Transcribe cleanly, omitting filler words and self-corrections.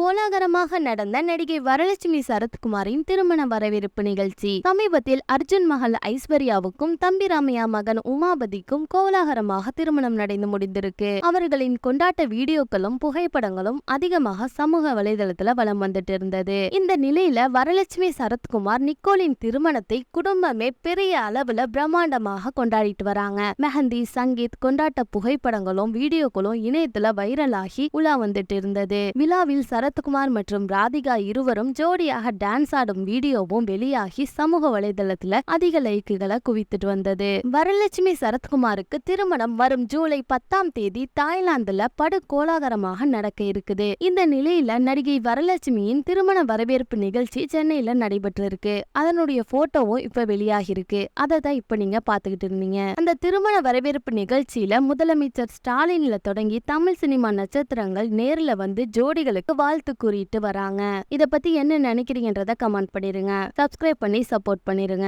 கோலாகலமாக நடந்த நடிகை வரலட்சுமி சரத்குமாரின் திருமண வரவேற்பு நிகழ்ச்சி. சமீபத்தில் அர்ஜுன் மகள் ஐஸ்வர்யாவுக்கும் தம்பி ராமையா மகன் உமாபதிக்கும் கோலாகலமாக திருமணம் நடந்து முடிந்திருக்கு. அவர்களின் கொண்டாட்ட வீடியோக்களும் புகைப்படங்களும் அதிகமாக சமூக வலைதளத்துல வலம் வந்துட்டு இருந்தது. இந்த நிலையில வரலட்சுமி சரத்குமார் நிக்கோலின் திருமணத்தை குடும்பமே பெரிய அளவுல பிரம்மாண்டமாக கொண்டாடிட்டு வராங்க. மெஹந்தி, சங்கீத், கொண்டாட்ட புகைப்படங்களும் வீடியோக்களும் இணையத்துல வைரலாகி உலா வந்துட்டு இருந்தது. விழாவில் சரத்குமார் மற்றும் ராதிகா இருவரும் ஜோடியாக டான்ஸ் ஆடும் வீடியோவும் வெளியாகி சமூக வலைதளத்துல அதிக லைக்குகளை குவித்துட்டு வந்தது. வரலட்சுமி சரத்குமாருக்கு திருமணம் வரும் ஜூலை 10ஆம் தேதி தாய்லாந்துல படு கோலாகலமாக நடக்க இருக்குது. இந்த நிலையில நடிகை வரலட்சுமியின் திருமண வரவேற்பு நிகழ்ச்சி சென்னையில நடைபெற்று இருக்கு. அதனுடைய போட்டோவும் இப்ப வெளியாகி இருக்கு. அதை தான் இப்ப நீங்க பாத்துக்கிட்டு இருந்தீங்க. அந்த திருமண வரவேற்பு நிகழ்ச்சியில முதலமைச்சர் ஸ்டாலின்ல தொடங்கி தமிழ் சினிமா நட்சத்திரங்கள் நேர்ல வந்து ஜோடிகளுக்கு வாழ்த்து கூறிட்டு வராங்க. இத பத்தி என்ன நினைக்கிறீங்கன்றத கமெண்ட் பண்ணிருங்க. சப்ஸ்கிரைப் பண்ணி சப்போர்ட் பண்ணிருங்க.